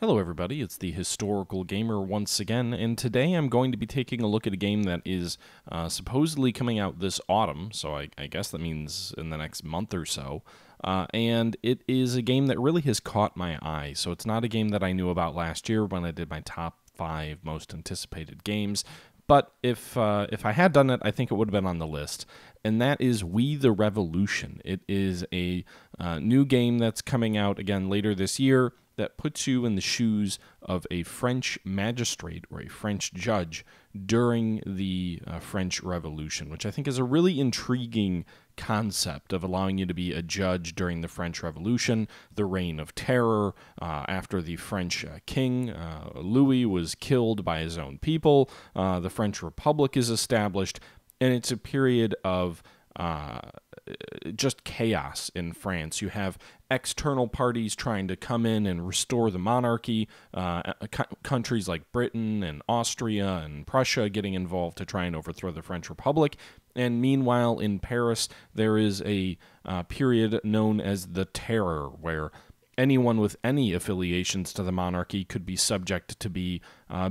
Hello everybody, it's the Historical Gamer once again, and today I'm going to be taking a look at a game that is supposedly coming out this autumn, so I guess that means in the next month or so, and it is a game that really has caught my eye. So it's not a game that I knew about last year when I did my top 5 most anticipated games, but if I had done it, I think it would have been on the list, and that is We the Revolution. It is a new game that's coming out again later this year that puts you in the shoes of a French magistrate or a French judge during the French Revolution, which I think is a really intriguing concept of allowing you to be a judge during the French Revolution, the Reign of Terror, after the French king, Louis, was killed by his own people. The French Republic is established, and it's a period of just chaos in France. You have external parties trying to come in and restore the monarchy, countries like Britain and Austria and Prussia getting involved to try and overthrow the French Republic. And meanwhile, in Paris, there is a period known as the Terror, where anyone with any affiliations to the monarchy could be subject to be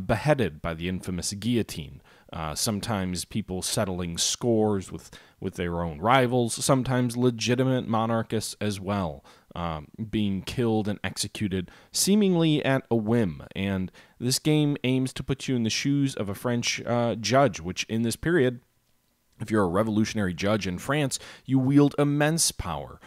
beheaded by the infamous guillotine. Sometimes people settling scores with their own rivals, sometimes legitimate monarchists as well, being killed and executed seemingly at a whim. And this game aims to put you in the shoes of a French judge, which in this period, if you're a revolutionary judge in France, you wield immense power.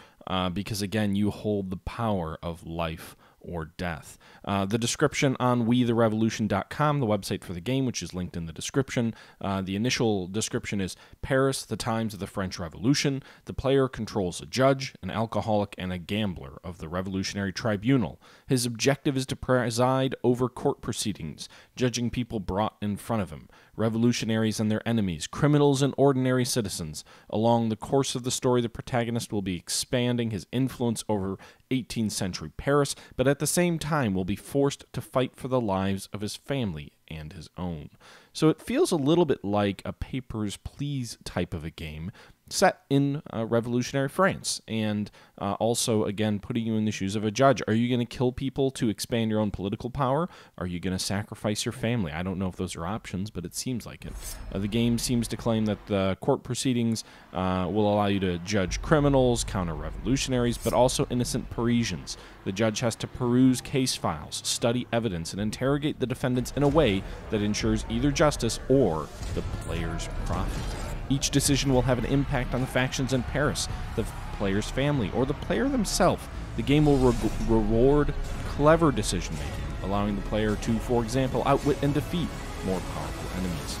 Because, again, you hold the power of life or death. The description on WeTheRevolution.com, the website for the game, which is linked in the description. The initial description is Paris, the times of the French Revolution. The player controls a judge, an alcoholic, and a gambler of the Revolutionary Tribunal. His objective is to preside over court proceedings, judging people brought in front of him, revolutionaries and their enemies, criminals and ordinary citizens. Along the course of the story, the protagonist will be expanding his influence over 18th century Paris, but at the same time will be forced to fight for the lives of his family and his own. So it feels a little bit like a Papers, Please type of a game set in revolutionary France, and also, again, putting you in the shoes of a judge. Are you going to kill people to expand your own political power? Are you going to sacrifice your family? I don't know if those are options, but it seems like it. The game seems to claim that the court proceedings will allow you to judge criminals, counter-revolutionaries, but also innocent Parisians. The judge has to peruse case files, study evidence, and interrogate the defendants in a way that ensures either justice or the player's profit. Each decision will have an impact on the factions in Paris, the player's family, or the player themselves. The game will reward clever decision-making, allowing the player to, for example, outwit and defeat more powerful enemies.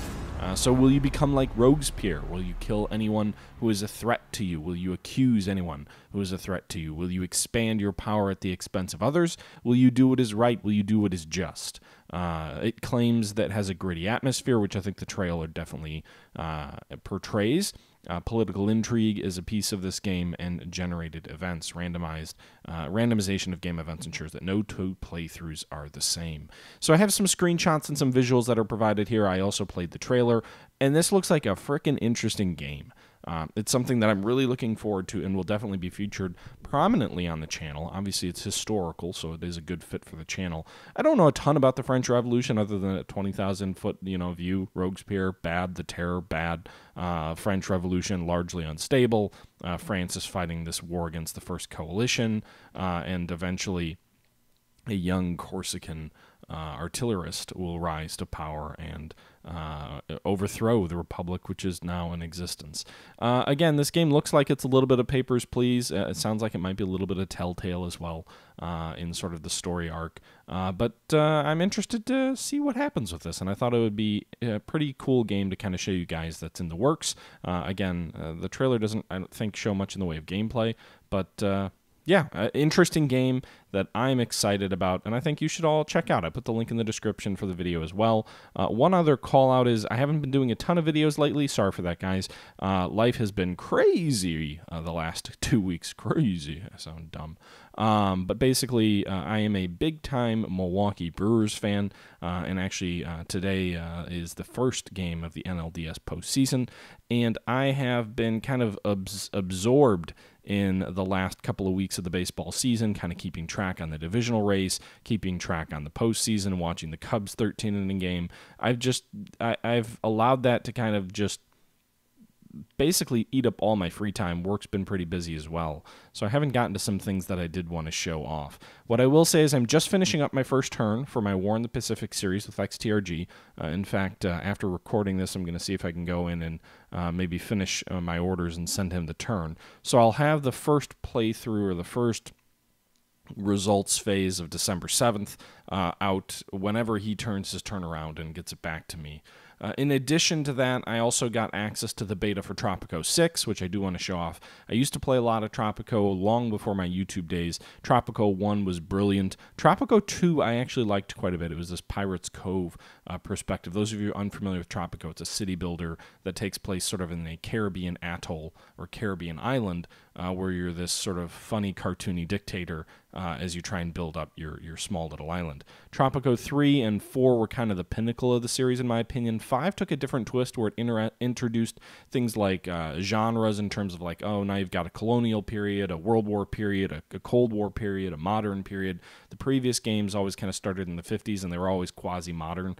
So will you become like Robespierre? Will you kill anyone who is a threat to you? Will you accuse anyone who is a threat to you? Will you expand your power at the expense of others? Will you do what is right? Will you do what is just? It claims that it has a gritty atmosphere, which I think the trailer definitely portrays. Political intrigue is a piece of this game, and generated events, randomization of game events ensures that no two playthroughs are the same. So I have some screenshots and some visuals that are provided here. I also played the trailer, and this looks like a frickin' interesting game. It's something that I'm really looking forward to and will definitely be featured prominently on the channel. Obviously, it's historical, so it is a good fit for the channel. I don't know a ton about the French Revolution other than a 20,000-foot view. Robespierre, bad. The Terror, bad. French Revolution, largely unstable. France is fighting this war against the First Coalition, and eventually a young Corsican artillerist will rise to power and overthrow the Republic, which is now in existence. Again, this game looks like it's a little bit of Papers, Please. It sounds like it might be a little bit of Telltale as well in sort of the story arc. But I'm interested to see what happens with this, and I thought it would be a pretty cool game to kind of show you guys that's in the works. Again, the trailer doesn't, I don't think, show much in the way of gameplay, but yeah, interesting game that I'm excited about, and I think you should all check out. I put the link in the description for the video as well. One other call out is I haven't been doing a ton of videos lately. Sorry for that, guys. Life has been crazy the last 2 weeks. Crazy. I sound dumb. But basically, I am a big-time Milwaukee Brewers fan, and actually today is the first game of the NLDS postseason, and I have been kind of absorbed in the last couple of weeks of the baseball season, kind of keeping track on the divisional race, keeping track on the postseason, watching the Cubs 13-inning game. I've allowed that to kind of just basically eat up all my free time. Work's been pretty busy as well, so I haven't gotten to some things that I did want to show off. What I will say is I'm just finishing up my first turn for my War in the Pacific series with XTRG. In fact, after recording this, I'm going to see if I can go in and maybe finish my orders and send him the turn. So I'll have the first playthrough, or the first results phase of December 7th out whenever he turns his turn around and gets it back to me. In addition to that, I also got access to the beta for Tropico 6, which I do want to show off. I used to play a lot of Tropico long before my YouTube days. Tropico 1 was brilliant. Tropico 2 I actually liked quite a bit. It was this Pirates Cove perspective. Those of you unfamiliar with Tropico, it's a city builder that takes place sort of in a Caribbean atoll or Caribbean island where you're this sort of funny, cartoony dictator as you try and build up your small little island. Tropico 3 and 4 were kind of the pinnacle of the series, in my opinion. 5 took a different twist where it introduced things like genres in terms of like, oh, now you've got a colonial period, a World War period, a Cold War period, a modern period. The previous games always kind of started in the 50s, and they were always quasi-modern.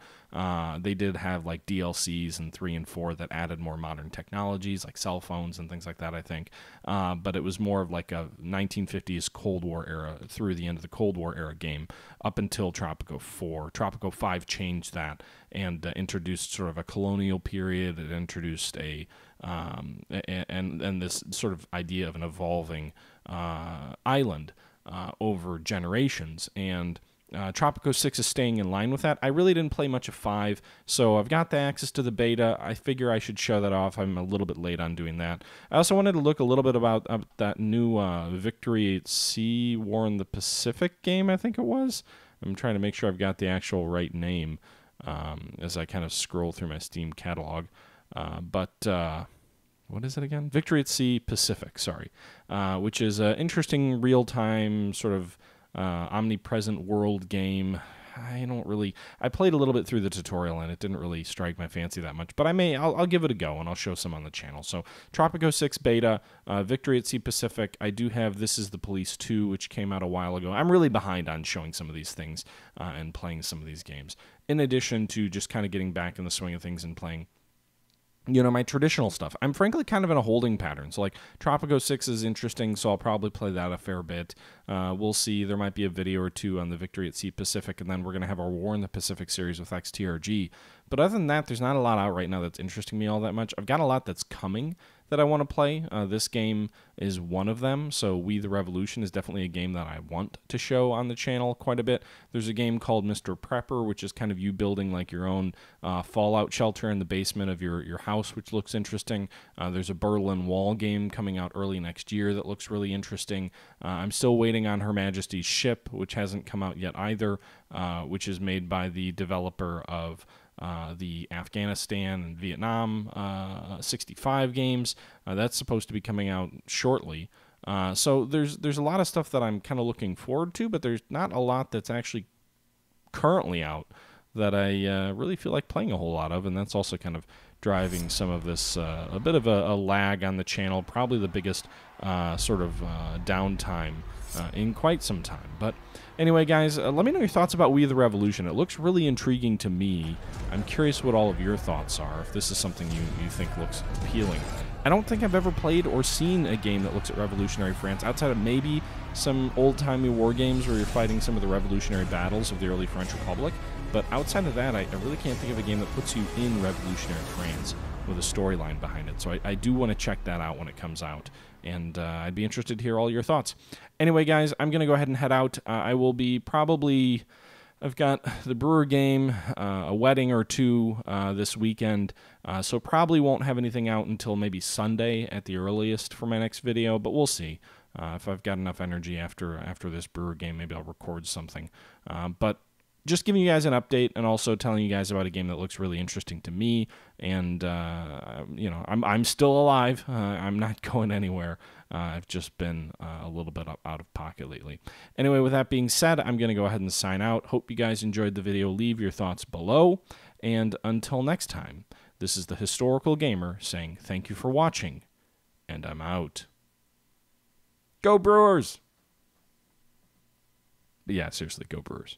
They did have like DLCs in 3 and 4 that added more modern technologies like cell phones and things like that, I think. But it was more of like a 1950s Cold War era through the end of the Cold War era game up until Tropico 4. Tropico 5 changed that and introduced sort of a colonial period. It introduced a and this sort of idea of an evolving island over generations, and Tropico 6 is staying in line with that. I really didn't play much of 5, so I've got the access to the beta. I figure I should show that off. I'm a little bit late on doing that. I also wanted to look a little bit about that new Victory at Sea War in the Pacific game, I think it was. I'm trying to make sure I've got the actual right name as I kind of scroll through my Steam catalog. What is it again? Victory at Sea Pacific, sorry, which is an interesting real-time sort of omnipresent world game. I played a little bit through the tutorial and it didn't really strike my fancy that much, but I'll give it a go and I'll show some on the channel. So Tropico 6 beta, Victory at Sea Pacific. I do have This Is the Police 2, which came out a while ago. I'm really behind on showing some of these things and playing some of these games, in addition to just kind of getting back in the swing of things and playing my traditional stuff. I'm frankly kind of in a holding pattern. So like Tropico 6 is interesting, so I'll probably play that a fair bit. We'll see. There might be a video or two on the Victory at Sea Pacific, and then we're going to have our War in the Pacific series with XTRG. But other than that, there's not a lot out right now that's interesting me all that much. I've got a lot that's coming that I want to play. This game is one of them, so We the Revolution is definitely a game that I want to show on the channel quite a bit. There's a game called Mr. Prepper, which is kind of you building like your own fallout shelter in the basement of your house, which looks interesting. There's a Berlin Wall game coming out early next year that looks really interesting. I'm still waiting on Her Majesty's Ship, which hasn't come out yet either, which is made by the developer of the Afghanistan and Vietnam 65 games. That's supposed to be coming out shortly. So there's a lot of stuff that I'm kind of looking forward to, but there's not a lot that's actually currently out that I really feel like playing a whole lot of, and that's also kind of driving some of this, a bit of a lag on the channel, probably the biggest sort of downtime in quite some time. But anyway, guys, let me know your thoughts about We the Revolution. It looks really intriguing to me. I'm curious what all of your thoughts are, if this is something you think looks appealing. I don't think I've ever played or seen a game that looks at revolutionary France, outside of maybe some old-timey war games where you're fighting some of the revolutionary battles of the early French Republic. But outside of that, I really can't think of a game that puts you in revolutionary France with a storyline behind it. So I do want to check that out when it comes out, and I'd be interested to hear all your thoughts. Anyway, guys, I'm going to go ahead and head out. I will be probably... I've got the Brewer game, a wedding or two this weekend, so probably won't have anything out until maybe Sunday at the earliest for my next video, but we'll see. If I've got enough energy after this Brewer game, maybe I'll record something. But just giving you guys an update and also telling you guys about a game that looks really interesting to me. And I'm still alive. I'm not going anywhere. I've just been a little bit out of pocket lately. Anyway, with that being said, I'm going to go ahead and sign out. Hope you guys enjoyed the video. Leave your thoughts below. And until next time, this is the Historical Gamer saying thank you for watching, and I'm out. Go Brewers! But yeah, seriously, go Brewers.